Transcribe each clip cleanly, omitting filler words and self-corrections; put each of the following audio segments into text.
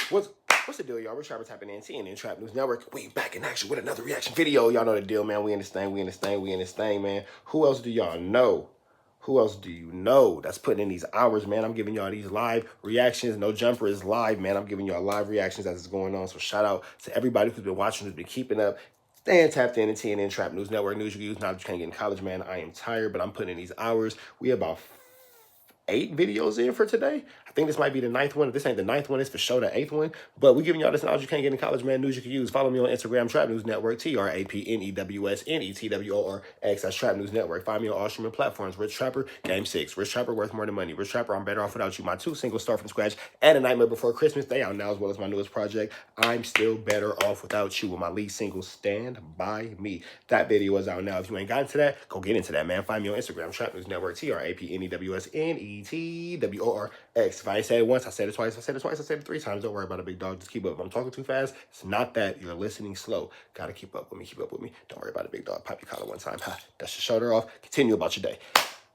What's the deal, y'all? We're Trapper Tapping in TNN Trap News Network. We back in action with another reaction video. Y'all know the deal, man. We in this thing, man. Who else do y'all know? Who else do you know that's putting in these hours, man? I'm giving y'all these live reactions. No Jumper is live, man. I'm giving y'all live reactions as it's going on. So shout out to everybody who's been watching, who's been keeping up, staying tapped in TNN Trap News Network. News you can use now that you can't get in college, man. I am tired, but I'm putting in these hours. We about 8 videos in for today. I think this might be the 9th one. If this ain't the 9th one, it's for sure the 8th one. But we're giving y'all this knowledge you can't get in college, man. News you can use. Follow me on Instagram, Trap News Network, TRAPNEWSNETWORX, that's Trap News Network. Find me on all streaming platforms. Rich Trapper, Game 6. Rich Trapper, Worth More Than Money. Rich Trapper, I'm Better Off Without You. My 2 singles, Start From Scratch and A Nightmare Before Christmas. They out now, as well as my newest project, I'm Still Better Off Without You, with my lead single, Stand By Me. That video is out now. If you ain't got into that, go get into that, man. Find me on Instagram, Trap News Network, TRAPNEWSNETWORX. If I said it once, I said it twice. If I said it twice, I said it 3 times. Don't worry about it, big dog. Just keep up. If I'm talking too fast, it's not that. You're listening slow. Gotta keep up with me. Keep up with me. Don't worry about it, big dog. Pop your collar one time. Ha, dust your shoulder off. Continue about your day.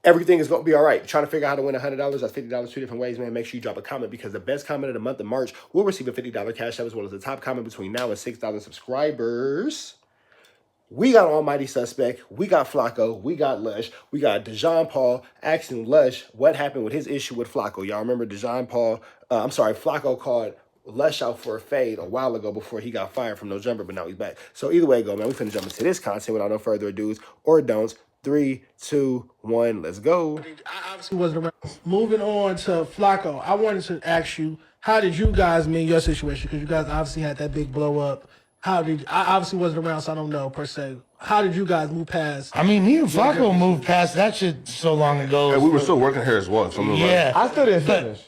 Everything is going to be all right. Trying to figure out how to win $100. That's $50 2 different ways, man. Make sure you drop a comment, because the best comment of the month of March will receive a $50 cash app, as well as the top comment between now and 6,000 subscribers. We got Almighty Suspect, we got Flacco, we got Lush, we got Dejan Paul asking Lush what happened with his issue with Flacco. Y'all remember Flacco called Lush out for a fade a while ago before he got fired from No Jumper, but now he's back. So either way go, man, we finna jump into this content without no further ado's or don'ts. 3, 2, 1, let's go. I obviously wasn't around. Moving on to Flacco, I wanted to ask you, how did you guys meet your situation? Because you guys obviously had that big blow up. I obviously wasn't around, so I don't know per se. How did you guys move past? I mean, me and Flacco moved past that shit so long ago. And we were still working here as well. So yeah. I still didn't finish.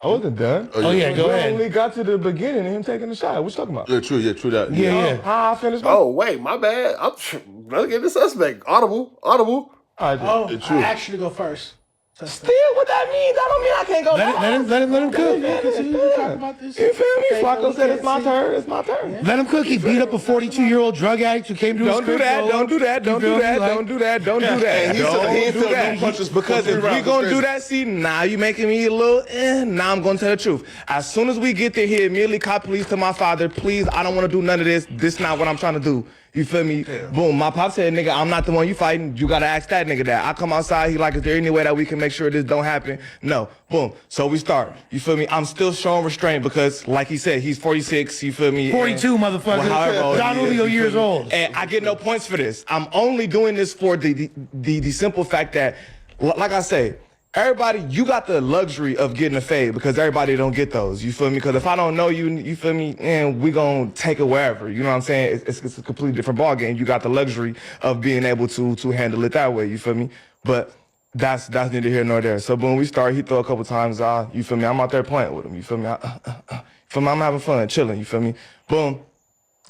I wasn't done. Oh yeah, go ahead. We only got to the beginning and him taking the shot. What you talking about? Yeah, true that. Yeah. How I finished? Oh, wait, my bad. I'm let's get the suspect. Audible. I asked you to go first. Still, what that means? That don't mean I can't go. Let him cook. Talk about this. You feel me? Flacco said it's my turn. It's my turn. Yeah. Let him cook. He beat up a 42-year-old drug addict who came to his crib. Don't do that. And he said punches because if we gonna do that, see, now you making me a little. Now I'm gonna tell the truth. As soon as we get there, he immediately called police to my father. Please, I don't want to do none of this. This is not what I'm trying to do. You feel me? Yeah. Boom. My pop said, nigga, I'm not the one you fighting. You gotta ask that nigga that. I come outside, he like, is there any way that we can make sure this don't happen? No. Boom. So we start. You feel me? I'm still showing restraint because, like he said, he's 46. You feel me? 42, motherfucker. John Julio years old. And I get no points for this. I'm only doing this for the simple fact that, like I say, everybody, you got the luxury of getting a fade because everybody don't get those. You feel me? Because if I don't know you, you feel me, and we gonna take it wherever. You know what I'm saying? It's a completely different ball game. You got the luxury of being able to handle it that way. You feel me? But that's neither here nor there. So boom, we start. He throw a couple times. You feel me? I'm out there playing with him. You feel me? I'm having fun, chilling. You feel me? Boom.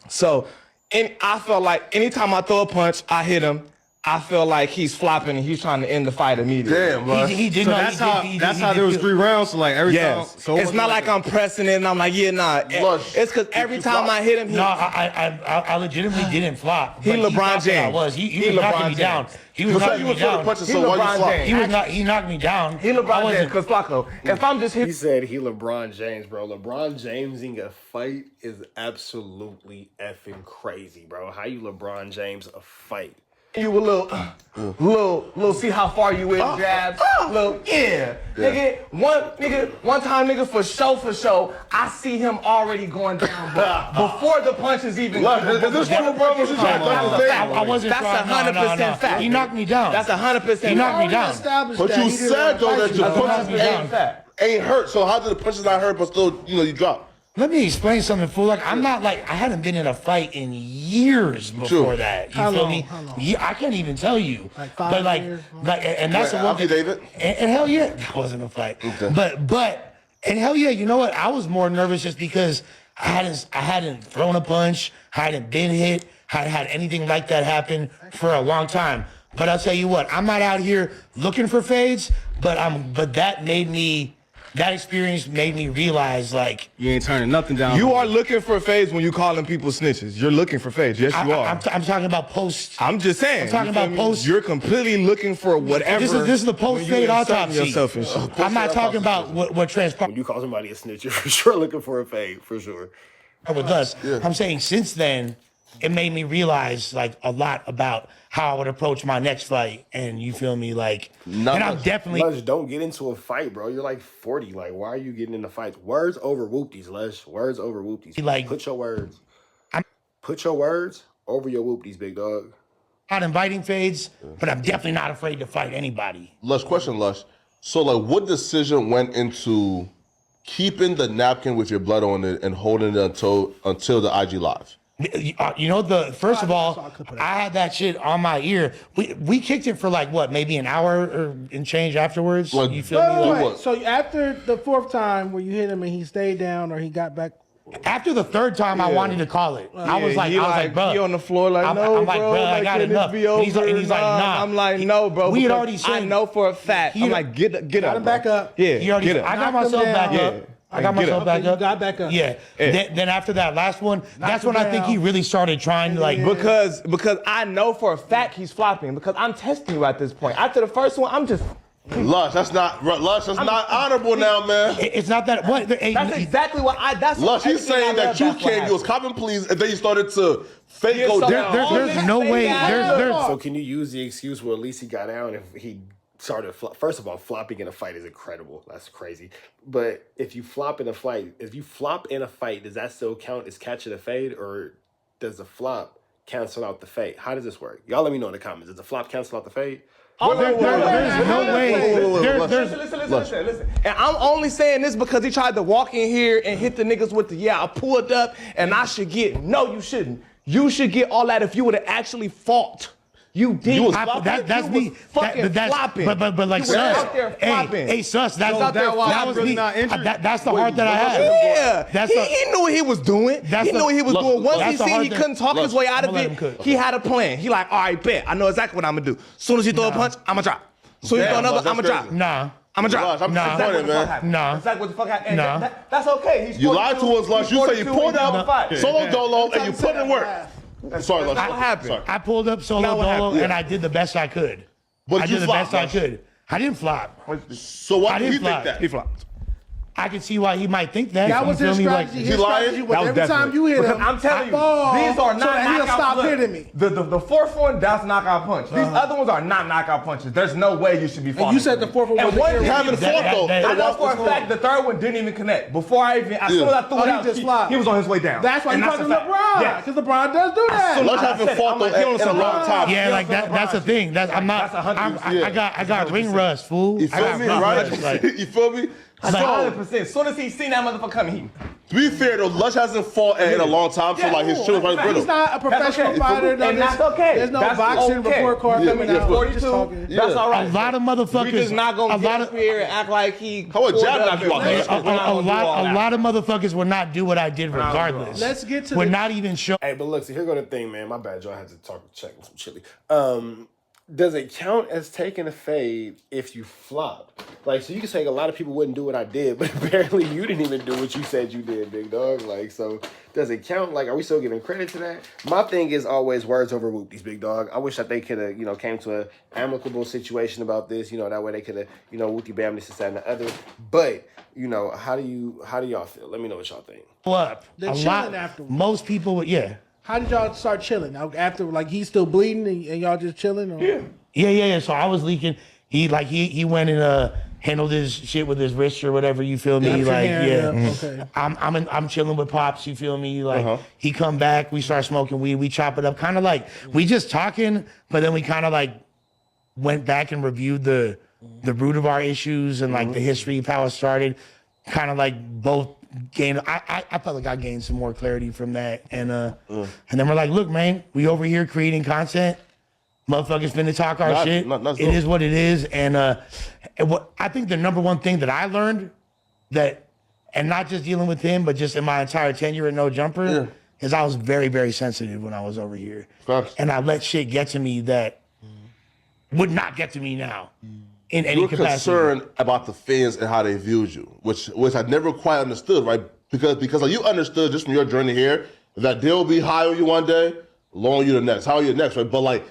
So, I felt like anytime I throw a punch, I hit him. I feel like he's flopping and he's trying to end the fight immediately. Damn, bro. He did so not. That's how there was 3 rounds. So like every time. So it's not like I'm pressing it and I'm like, yeah, nah. Lush, it's because every time I hit him, I legitimately didn't flop. He LeBron James. He was knocking me down. He was knocking me down. He knocked me down. He LeBron James. Because Flacco, if I'm just He said he LeBron James, bro. LeBron Jamesing a fight is absolutely effing crazy, bro. How you LeBron James a fight? You a little, see how far you in jabs. Nigga, one time, nigga, for show, I see him already going down before the punches even. I wasn't. That's 100% fact. He knocked me down. That's 100%. He knocked me down. But you said though that your punches ain't hurt. So how did the punches not hurt, but still, you drop? Let me explain something, fool. Like, I hadn't been in a fight in years before that. You feel me? I can't even tell you. Like 5 years. And that's the one thing. David? And hell yeah, that wasn't a fight. Okay. But and hell yeah, you know what? I was more nervous just because I hadn't thrown a punch, I hadn't been hit, hadn't had anything like that happen for a long time. But I'll tell you what, I'm not out here looking for fades, but that made me that experience made me realize, like, You ain't turning nothing down. You are looking for fades when you calling people snitches. You're looking for fades. Yes, you are. I'm talking about post. I'm just saying. I'm talking you feel about me? post- You're completely looking for whatever. This is the post when you fade inserting autopsy. yourself and shit. I'm not talking about what transpired When you call somebody a snitch, you're for sure looking for a fade, for sure. with us. I'm saying since then, it made me realize like a lot about how I would approach my next fight. And you feel me? Like, and I'm definitely. Lush, don't get into a fight, bro. You're like 40. Like, why are you getting into fights? Words over whoopties, Lush. Words over whoopties. Like, put your words. Put your words over your whoopties, big dog. Not inviting fades, but I'm definitely not afraid to fight anybody. Lush, question, Lush. So, like, what decision went into keeping the napkin with your blood on it and holding it until the IG live? You know, first of all, I had that shit on my ear. We kicked it for like what, maybe an hour or and change afterwards. Like, you feel me? Like, Wait. So after the fourth time where you hit him and he stayed down or he got back. after the third time, I wanted to call it. I was like, bro. He on the floor like, no, I'm like, bro. bro, I Like, got can enough. this be over? And he's like, nah. I'm like, no, bro. We had because already said. I know for a fact. I'm like, get up. Got him back up. Yeah, He already, get up. I got Knocked him myself back down. up. I got Get myself up. back Okay, up. you got back up. Yeah. Then after that last one, that's when I think he really started trying to like. Because I know for a fact he's flopping because I'm testing you at this point. After the first one, I'm just. Lush, that's not honorable now, man. It's not that. What? That's exactly what I. That's Lush, he's everything I saying that love, you that's what came, you was happened. copping please, and then you started to fake Yeah, go so down. There's no way. There's. So can you use the excuse, well, at least he got down if he started, first of all, flopping in a fight is incredible. That's crazy. But if you flop in a fight, does that still count as catching a fade, or does the flop cancel out the fade? How does this work? Y'all let me know in the comments. Does the flop cancel out the fade? There's no way. Listen. And I'm only saying this because he tried to walk in here and hit the niggas with the, I pulled up and I should get. No, you shouldn't. You should get all that if you would have actually fought. You did. You was That's you me. Was fucking flopping. But like you was sus. out there flopping. Hey, sus. That was really me. not injured? That's the heart that I had. Yeah, he knew what he was doing. He knew what he was doing. Once he seen he couldn't talk his way out of it, he had a plan. He like, all right, bet. I know exactly what I'm gonna do. Soon as he throw a punch, I'm gonna drop. Soon as he throw another, I'm gonna drop. Nah. I'm gonna drop. Lush, I'm disappointed, man. Nah. Exactly what the fuck happened. Nah. That's okay. He's You lied to us, Lush. You say you pulled out solo Yeah. dolo and you put in work. Sorry, Lush. What happened? Sorry. I pulled up solo Now what dolo happened? and I did the best I could. But I you did the flopped, best I Lush. could. I didn't flop. So why I did he didn't think flop. that? He flopped. I can see why he might think that. That You was feel his me? Like, strategy. he His lying? strategy was That was every time definitely- you hit because him, I'm telling you, fall, these are so not that he'll knockout stop punches. hitting me. The fourth one, that's knockout punch. These other ones are not knockout punches. There's no way you should be falling. you said the fourth one was the ear- Having That- fought though. that- I know for a fact the third one didn't even connect. Before I even, as soon as I threw Oh, it he out, just flopped. he was on his way down. That's why And you talking to a fact. LeBron. Yes. Because LeBron does do that. Lush I haven't said it. fought I'm though like, he on in a some long LeBron. time. yeah, like that's the thing. I'm not. That's 100%. I got ring rust, fool. You I feel got me, ring right? rust, like- You feel me? That's So, 100%. As soon as he seen that motherfucker coming, he. to be fair though, Lush hasn't fought in a long time, so like his shit was probably He's brittle. not a professional okay. fighter. And that's okay. There's no That's boxing okay. report card Yeah, coming yeah, out. 42. We're just talking. That's all A right. lot of motherfuckers. We just not gonna a lot get of up here and act like he. How about pulled jab up knock you out? and- Let's a lot of motherfuckers would not do what I did regardless. Let's get to Would the- not even show. Hey, but look, see, here go the thing, man. My bad, Joe. I had to check some chili. Does it count as taking a fade if you flop? Like, so you can say a lot of people wouldn't do what I did, but apparently you didn't even do what you said you did, big dog. Like, so does it count? Like, are we still giving credit to that? My thing is always words over whoopties, big dog. I wish that they could have, came to an amicable situation about this. That way they could have, whoopty bam this, that, and the other. But, how do y'all feel? Let me know what y'all think. Up. They're A chilling lot. afterwards. Most people would. Yeah. How did y'all start chilling? Now, after, like, he's still bleeding and y'all just chilling? Or? Yeah. So I was leaking. He went and handled his shit with his wrist or whatever. You feel me? Got your Like, hand yeah. up, okay. I'm chilling with Pops. You feel me? Like he come back. We start smoking weed. We chop it up. Kind of like we just talking, but then we kind of like went back and reviewed the root of our issues and like the history of how it started. Kind of like both gained. I felt like I gained some more clarity from that, and then we're like, look, man, we over here creating content. Motherfuckers finna talk our shit. It is what it is, and what I think the number one thing that I learned that, and not just dealing with him, but just in my entire tenure at No Jumper, is I was very, very sensitive when I was over here, Facts. and I let shit get to me that would not get to me now. in any You're capacity. concerned about the fans and how they viewed you, which I never quite understood, right? Because like you understood just from your journey here that they'll be high on you one day, low on you the next, high on you the next, right? But like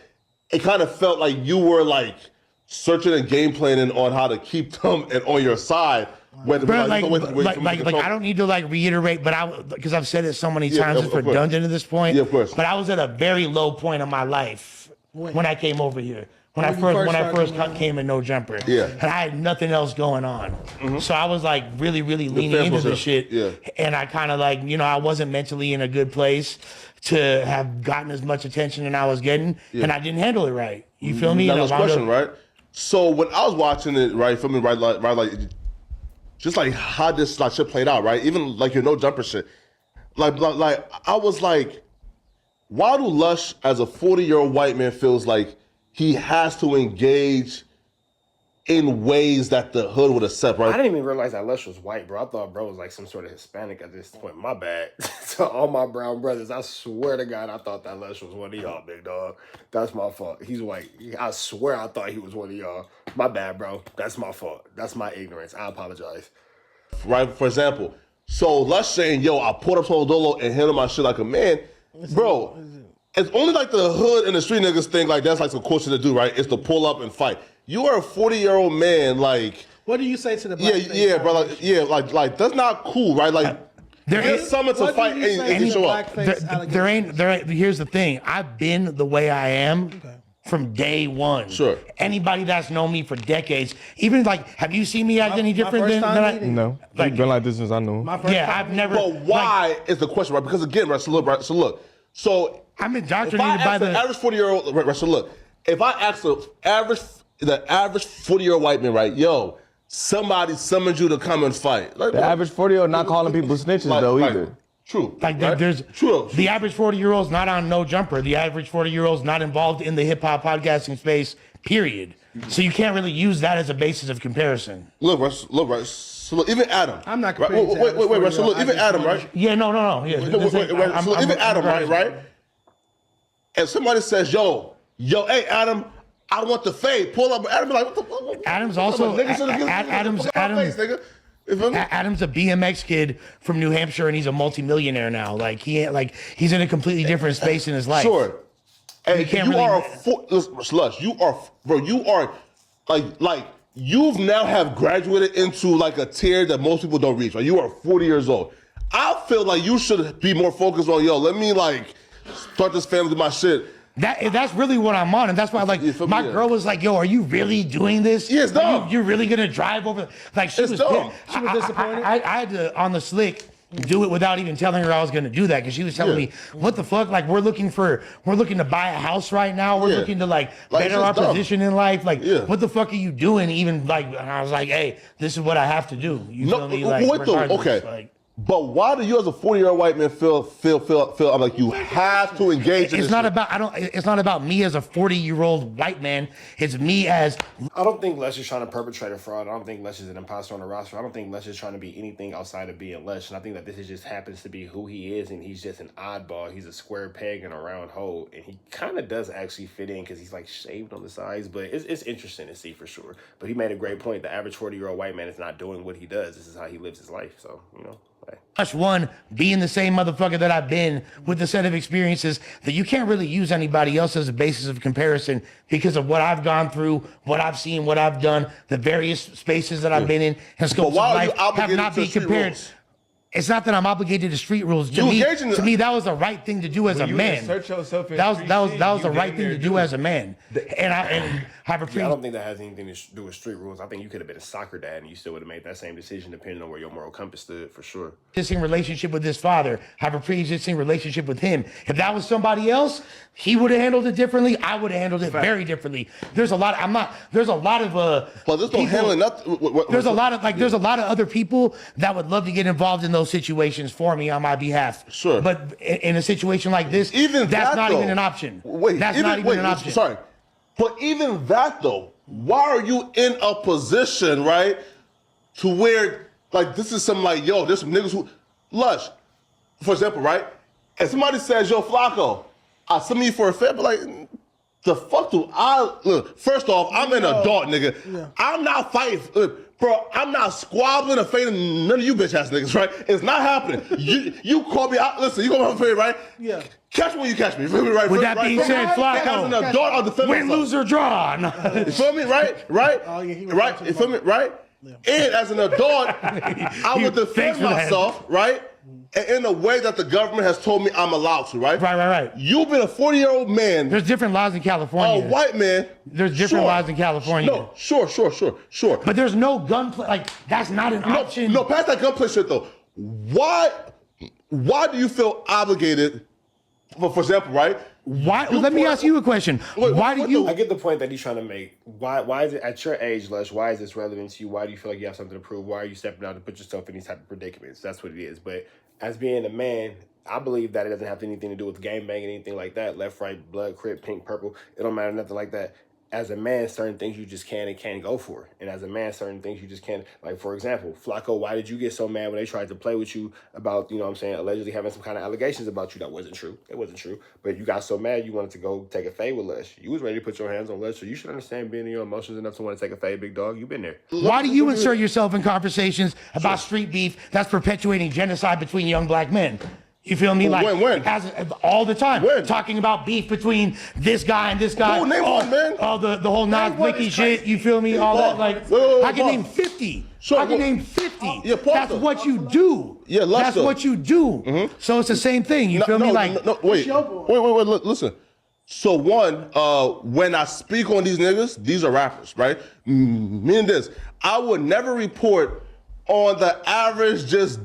it kind of felt like you were like searching and game planning on how to keep them and on your side. Bro, like I don't need to like reiterate, but because I've said it so many times, it's redundant at this point. Yeah, of course. But I was at a very low point in my life when I came over here. When I first came in No Jumper. Yeah. And I had nothing else going on. Mm-hmm. So I was like really leaning into this shit. Yeah. And I kind of like, I wasn't mentally in a good place to have gotten as much attention as I was getting. Yeah. And I didn't handle it right. You feel me? Now, this question, right? So when I was watching it, right, for me, right, like just like how this like shit played out, right? Even like your No Jumper shit. Like I was like, why do Lush as a 40-year-old white man feels like he has to engage in ways that the hood would accept, right? I didn't even realize that Lush was white, bro. I thought bro was like some sort of Hispanic at this point. My bad. To all my brown brothers, I swear to God, I thought that Lush was one of y'all, big dog. That's my fault. He's white. I swear I thought he was one of y'all. My bad, bro. That's my fault. That's my ignorance. I apologize. Right, for example. So Lush saying, yo, I pulled up to Dolo and handled my shit like a man. Bro, it's only like the hood and the street niggas think like that's like some cool shit to do, right? It's to pull up and fight. You are a 40-year-old man, like. What do you say to the black bro, like that's not cool, right? Like there's someone to fight and show up. There ain't. Here's the thing. I've been the way I am from day one. Sure. Anybody that's known me for decades, even like, have you seen me act any different than I? No. Like, been like this since I knew him. I've never. But why is the question, right? Because again, right? So look. So I'm indoctrinated by the average 40-year-old. Right, so look, if I ask the average 40-year-old white man, right, yo, somebody summoned you to come and fight. Like, the average 40-year-old not calling people snitches though either. True. Like right? there's true. The average 40-year-old's not on No Jumper. The average 40-year-old's not involved in the hip hop podcasting space. Period. So you can't really use that as a basis of comparison. Look, right. So look, even Adam. I'm not comparing. Wait. So look, even Adam, right? Yeah, no. Yeah. So even Adam, right? And somebody says, yo, hey, Adam, I want the fade. Pull up. Adam be like, what the fuck? Adam's also Adam's a BMX kid from New Hampshire, and he's a multimillionaire now. Like he's in a completely different space in his life. Sure. And can't you really... are Slush. You are like you've now have graduated into like a tier that most people don't reach. Right? You are 40 years old. I feel like you should be more focused on, let me like start this family, my shit. That's really what I'm on, and that's why like my girl was like, "Yo, are you really doing this? Yeah, it's dumb. You're really gonna drive over?" Like she was dumb. She was disappointed. I had to on the slick do it without even telling her I was gonna do that because she was telling me, "What the fuck? Like we're looking to buy a house right now. We're looking to like better our position in life. Like what the fuck are you doing? Even like," and I was like, "Hey, this is what I have to do." You feel me? Like, wait though, okay. Like, but why do you, as a 40-year-old white man, feel like you have to engage in this? It's not about me as a 40-year-old white man. It's me as. I don't think Lush is trying to perpetrate a fraud. I don't think Lush is an imposter on the roster. I don't think Lush is trying to be anything outside of being Lush. And I think that this just happens to be who he is, and he's just an oddball. He's a square peg in a round hole, and he kind of does actually fit in because he's like shaved on the sides. But it's interesting to see for sure. But he made a great point. The average 40-year-old white man is not doing what he does. This is how he lives his life. So One, being the same motherfucker that I've been with the set of experiences that you can't really use anybody else as a basis of comparison because of what I've gone through, what I've seen, what I've done, the various spaces that I've been in, and scopes of life have not been compared. It's not that I'm obligated to street rules. To me, that was the right thing to do as a man. That was the right thing to do as a man. I don't think that has anything to do with street rules. I think you could have been a soccer dad and you still would have made that same decision depending on where your moral compass stood, for sure. Existing relationship with his father, have a pre-existing relationship with him. If that was somebody else, he would have handled it differently. I would have handled it very differently. There's a lot of Well, this don't handle nothing. There's a lot of other people that would love to get involved in those situations for me on my behalf. Sure. But in a situation like this, that's not even an option. That's not even an option. Sorry. But even that though, why are you in a position, right, to where like this is some like, there's some niggas who Lush, for example, right? And somebody says, yo, Flacco, I send you for a favor, like, the fuck do I look? First off, I'm an adult, nigga. Yeah. I'm not fighting, bro. I'm not squabbling or fighting none of you bitch ass niggas, right? It's not happening. You call me out. Listen, you call me out, right? Yeah. Catch me when you catch me. You feel me, right? With that being said, As an Flacco, adult, I'll defend win, myself. lose, or draw. You feel me, right? Oh, yeah, he was Right? talking You feel me, about- right? And as an adult, I would defend Thanks for that. myself, right? In a way that the government has told me I'm allowed to, right? Right. You've been a 40-year-old man, There's different laws in California. a white man. There's different laws in California. No, sure. But there's no gunplay. Like, that's not an option. No, past that gunplay shit though. Why do you feel obligated? For example, right? Why? Let me ask you a question. Wait, Why do what you? I get the point that he's trying to make. Why is it at your age, Lush? Why is this relevant to you? Why do you feel like you have something to prove? Why are you stepping out to put yourself in these type of predicaments? That's what it is. But as being a man, I believe that it doesn't have anything to do with gang banging, anything like that. Left, right, blood, crip, pink, purple. It don't matter, nothing like that. As a man, certain things you just can and can't go for. And as a man, certain things you just can't. Like, for example, Flacco, why did you get so mad when they tried to play with you about, you know what I'm saying, allegedly having some kind of allegations about you? That wasn't true. It wasn't true. But you got so mad you wanted to go take a fade with Lush. You was ready to put your hands on Lush, so you should understand being in your emotions enough to want to take a fade, big dog. You've been there. Why do you insert yourself in conversations about street beef that's perpetuating genocide between young black men? You feel me? Like When? All the time. When? Talking about beef between this guy and this guy. Oh, name one, man. All the whole Nas one Blicky is shit. You feel me? All that. Like, Wait, I can Paul. name 50. Sure, I can well- name 50. Yeah, Paul, That's though. what you do. Yeah, Lush, that's though. what you do. So it's the same thing. You feel me? Like, wait, your boy. wait, listen. So one, when I speak on these niggas, these are rappers, right? Meaning this, I would never report on the average just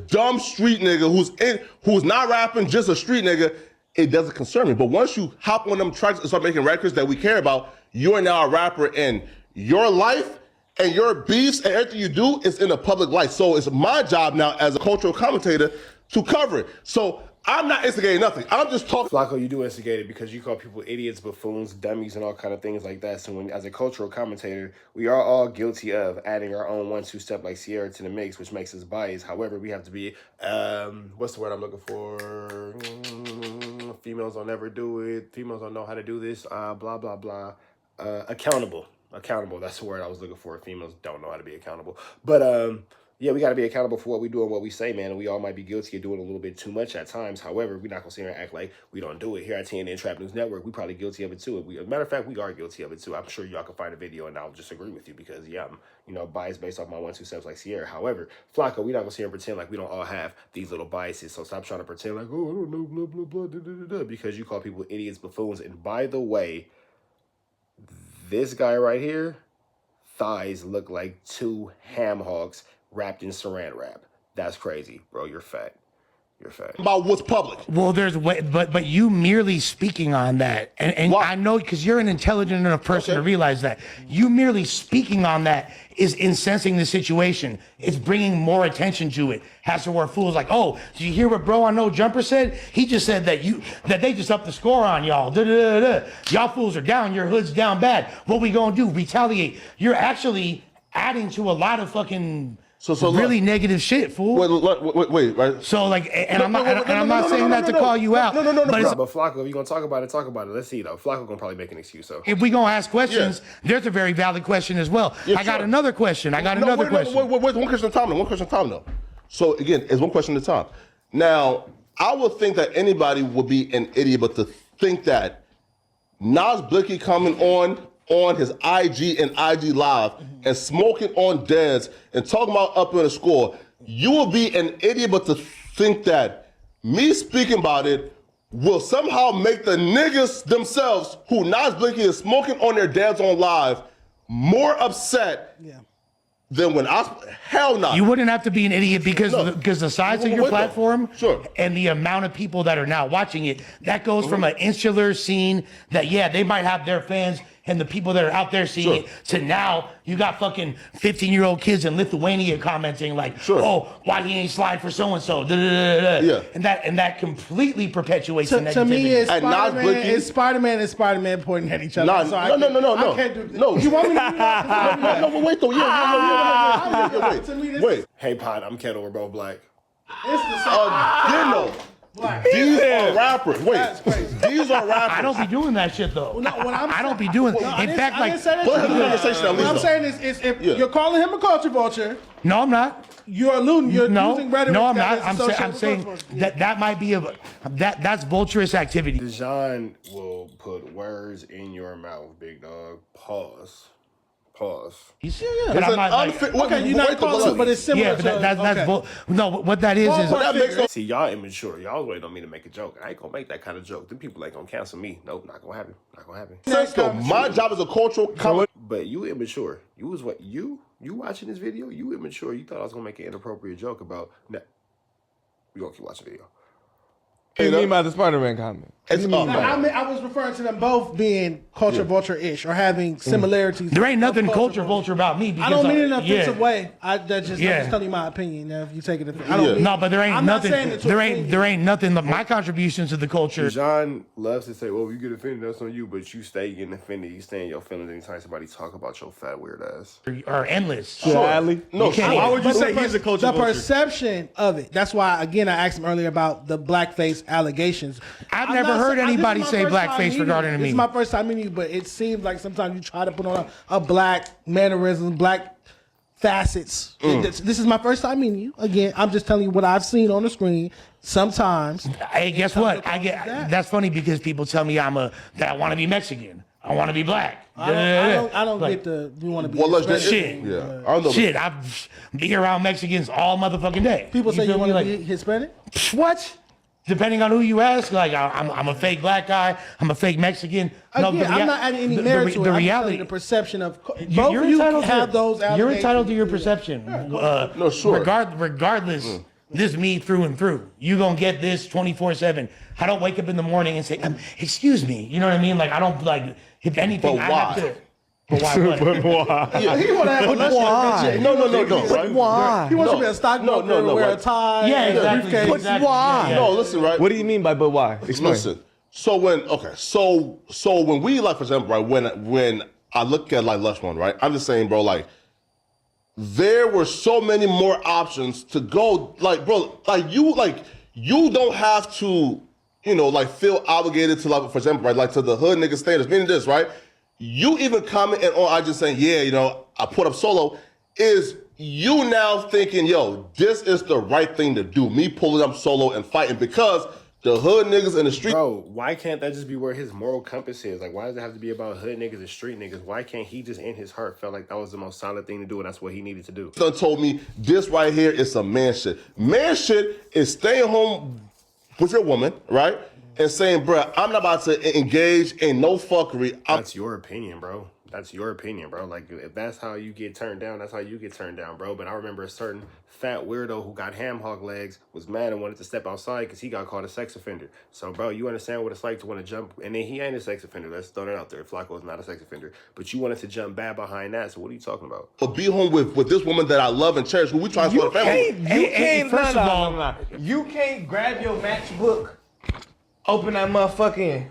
dumb street nigga who's not rapping, just a street nigga. It doesn't concern me. But once you hop on them tracks and start making records that we care about, you are now a rapper, and your life and your beefs and everything you do is in the public light. So it's my job now as a cultural commentator to cover it. So I'm not instigating nothing. I'm just talking. Flacco, you do instigate it because you call people idiots, buffoons, dummies, and all kind of things like that. So when, as a cultural commentator, we are all guilty of adding our own 1-2 step like Sierra to the mix, which makes us biased. However, we have to be, what's the word I'm looking for? Females don't ever do it. Females don't know how to do this. Blah, blah, blah. Accountable. Accountable. That's the word I was looking for. Females don't know how to be accountable. But, yeah, we got to be accountable for what we do and what we say, man. And we all might be guilty of doing a little bit too much at times. However, we're not going to sit here and act like we don't do it. Here at TNN Trap News Network, we probably guilty of it too. As a matter of fact, we are guilty of it too. I'm sure y'all can find a video and I'll just agree with you because, yeah, I'm, biased based off my 1-2 steps like Sierra. However, Flacco, we're not going to sit here and pretend like we don't all have these little biases. So stop trying to pretend like, oh, I don't know, blah, blah, blah, da, da, da, da, because you call people idiots, buffoons. And by the way, this guy right here, thighs look like 2 ham hocks wrapped in saran wrap. That's crazy, bro. You're fat. You're fat. About what's public. well, there's way, but you merely speaking on that, and Why? I know because you're an intelligent enough person to Okay. realize that you merely speaking on that is incensing the situation. It's bringing more attention to it. Has to where fools like, oh, did you hear what bro I know Jumper said? He just said that they just upped the score on y'all. Da, da, da, da. Y'all fools are down. Your hood's down bad. What we gonna do? Retaliate? You're actually adding to a lot of fucking So really look. negative shit, fool. Wait, right? So like, and I'm No, not saying that to call you out. No, but it's, But Flacco, if you're going to talk about it, talk about it. Let's see, though. Flacco going to probably make an excuse, so. if we gonna ask questions, there's a very valid question as well. Yeah, I got sure. another question. Wait, Wait, one question at a time. One question at a time, though. So again, it's one question at a time. Now, I would think that anybody would be an idiot, but to think that Nas Blicky coming on his IG and IG Live and smoking on Dez and talking about up in the score, you will be an idiot, but to think that me speaking about it will somehow make the niggas themselves who Nas Blicky is smoking on their dads on live more upset than when hell no. You wouldn't have to be an idiot because No. the size of your Wait, though. platform Sure. and the amount of people that are now watching it, that goes from an insular scene that, yeah, they might have their fans and the people that are out there seeing Sure. it, to now you got fucking 15-year-old kids in Lithuania commenting like, Sure. oh, why he ain't slide for so-and-so, Yeah. and that completely perpetuates the To negativity. me, it's And Nas Spider-Man, Blicky- it's Spider-Man and Spider-Man pointing at each other. Nah, So no, I can't- no, I can't do no. You want me to do that? No, wait though. To me, this Wait. Hey, Pod, I'm Kettle. We're both black. It's the same. Again, though. These are rappers. Wait, That's crazy. these are rappers. I don't be doing that shit though. No, what I'm I don't be saying- doing. No, I In didn't- fact, I like, didn't say that. Let him have the conversation at What least, I'm though. saying is if Yeah. you're calling him a culture vulture, no, I'm not. you're alluding, you're No, using rhetoric. no, I'm that not. is I'm associated saying with culture. that might be that's vulturous activity. Dejan will put words in your mouth, big dog. Pause. But It's I'm an not like, unfit. Okay, you're not calling it, but it's similar yeah, but to. that's okay. no. What that is is Ballpark that makes no See, y'all immature. Y'all waiting on me to make a joke. I ain't gonna make that kind of joke. Them people ain't gonna cancel me. Nope, not gonna happen. Not gonna happen. sense though. My job is a cultural comment. But you immature. You was what? You watching this video? You immature. You thought I was gonna make an inappropriate joke about. Nah, we gonna keep watching the video. What do you mean by the Spider-Man comment? It's up, Now, man. I was referring to them both being culture vulture-ish or having similarities. there ain't nothing of culture vulture about me. Because I don't mean it in an offensive yeah. way. I'm just telling you my opinion. Now, if you take it, I don't Yeah. mean, No, but there ain't I'm not nothing. saying it to There offend ain't nothing. My contributions to the culture Dejan loves to say, "Well, you get offended, that's on you." But you stay getting offended. You stay in your feelings anytime somebody talk about your fat weird ass. are endless. Sure. Adley? No, can't- sure. Why would you But say the he's a culture The vulture? perception of it. That's why, again, I asked him earlier about the blackface allegations. I've I'm never not heard saying- anybody this is say my first time blackface meeting regarding you. me. This is my first time meeting you, but it seems like sometimes you try to put on a black mannerism, black facets. This is my first time meeting you. Again, I'm just telling you what I've seen on the screen. Sometimes. Hey, guess what? That's funny because people tell me that I want to be Mexican. I want to be black. I don't Like, get the you want to be Well, let's Hispanic. Shit. Yeah, I don't know. Shit, I've been around Mexicans all motherfucking day. People say feel you want me? to be Hispanic. What? Depending on who you ask, like I'm a fake black guy, I'm a fake Mexican. Again, I'm not adding any merit to it. The I'm just reality, telling you the perception of both you're of you entitled have to, those. You're entitled to your allegations. perception. No, sure. Regardless, this me through and through. You gonna get this 24/7. I don't wake up in the morning and say, "Excuse me." You know what I mean? Like I don't like. If anything, But I why? have to. But why? What? Yeah. He want to have a Lush convention. No, right? Why? He wants to No. be a stockbroker, No, wear a right. tie, Yeah, and a exactly. briefcase. exactly. why? Yeah. No, listen, right? What do you mean by but why? Explain. Listen. So when when we like, for example, right, when I look at like Lush One, right, I'm just saying, bro, like there were so many more options to go, like, bro, like you don't have to, like feel obligated to, like, for example, right, like to the hood nigga standards, meaning this, right? You even commenting on, I just saying, yeah, I put up solo, is you now thinking, yo, this is the right thing to do, me pulling up solo and fighting, because the hood niggas in the street. Bro, why can't that just be where his moral compass is? Like, why does it have to be about hood niggas and street niggas? Why can't he just in his heart felt like that was the most solid thing to do and that's what he needed to do? Done told me this right here is some man shit. Man shit is staying home with your woman, right? And saying, bruh, I'm not about to engage in no fuckery. That's your opinion, bro. That's your opinion, bro. Like, if that's how you get turned down, that's how you get turned down, bro. But I remember a certain fat weirdo who got ham hog legs was mad and wanted to step outside because he got called a sex offender. So, bro, you understand what it's like to want to jump. And then he ain't a sex offender. Let's throw that out there. Flacco is not a sex offender. But you wanted to jump bad behind that. So what are you talking about? But be home with this woman that I love and cherish, who we trying to You start a family can't, with. you Hey, can't, first no, of no, all- no, no. You can't grab your matchbook, open that motherfucking,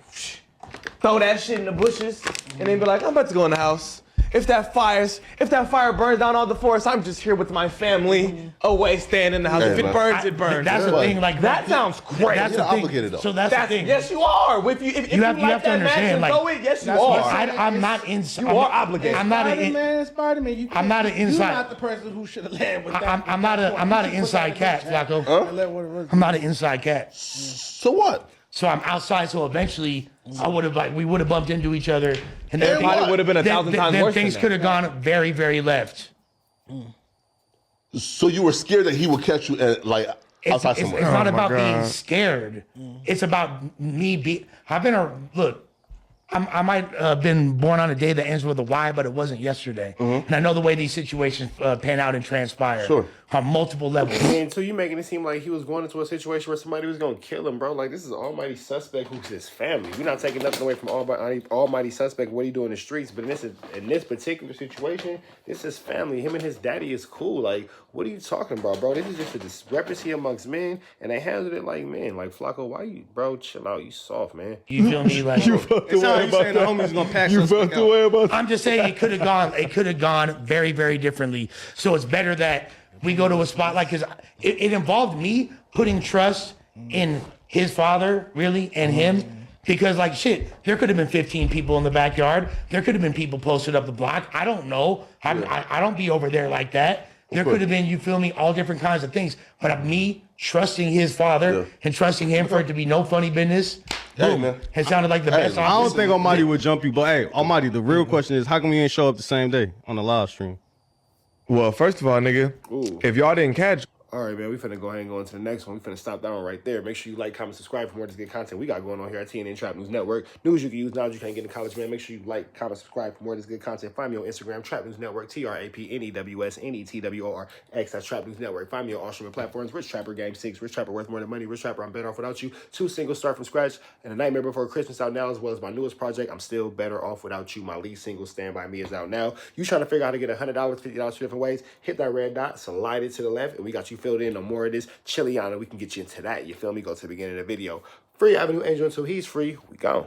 throw that shit in the bushes, and then be like, I'm about to go in the house. If that fire burns down all the forest, I'm just here with my family, away, staying in the house. Hey, If it man. burns, it burns. That's the Yeah. thing. Like That sounds crazy. That's the You're thing. obligated, though. So that's the thing. Yes, you are. If you have- like you have to that match understand, and like, throw it, yes, you that's are. what I'm not inside. You are obligated. I'm not Spider-Man. You I'm not an You're inside- not the person who should have led with that. I'm not an inside cat, Flacco. I'm not an inside cat. So what? So I'm outside. So eventually, we would have bumped into each other, and And everything what? It would have been a thousand times then worse things than could that. have gone very, very left. So you were scared that he would catch you at, like, outside It's somewhere. not my about being God. scared. It's about me I've been look. I might have been born on a day that ends with a Y, but it wasn't yesterday. And I know the way these situations pan out and transpire Sure. on multiple levels. And so you making it seem like he was going into a situation where somebody was going to kill him, bro. Like, this is almighty suspect who's his family. We're not taking nothing away from almighty suspect, what he do in the streets. But in this particular situation, this is family. Him and his daddy is cool. Like, what are you talking about, bro? This is just a discrepancy amongst men, and they handled it like men. Like, Flacco, why you, bro, chill out. You soft, man. You feel me? Like It sounds like you saying the homie's gonna pack You some felt the way about I'm just saying it could have gone very, very differently. So it's better that we go to a spot like, because it involved me putting trust in his father, really, and him. Because, like, shit, there could have been 15 people in the backyard. There could have been people posted up the block. I don't know. I don't be over there like that. There could have been, you feel me, all different kinds of things. But me trusting his father and trusting him for it to be no funny business, boom, man. it sounded like the best I don't option. think Almighty would jump you, but hey, Almighty, the real question is, how come you ain't show up the same day on the live stream? Well, first of all, nigga, if y'all didn't catch, All right, man, we finna go ahead and go into the next one. We finna stop that one right there. Make sure you like, comment, subscribe for more of this good content we got going on here at TNN Trap News Network. News you can use, knowledge you can't get in college, man. Make sure you like, comment, subscribe for more of this good content. Find me on Instagram, Trap News Network, TRAPNEWSNETWORX, that's Trap News Network. Find me on all streaming platforms, Rich Trapper Game 6, Rich Trapper Worth More Than Money, Rich Trapper I'm Better Off Without You, 2 singles start from scratch, and A Nightmare Before Christmas out now, as well as my newest project, I'm Still Better Off Without You. My lead single, Stand By Me, is out now. You trying to figure out how to get $100, $50 2 different ways, hit that red dot, slide it to the left, and we got you filled in on more of this Chiliana. We can get you into that. You feel me? Go to the beginning of the video. Free Avenue Angel until he's free. We gone.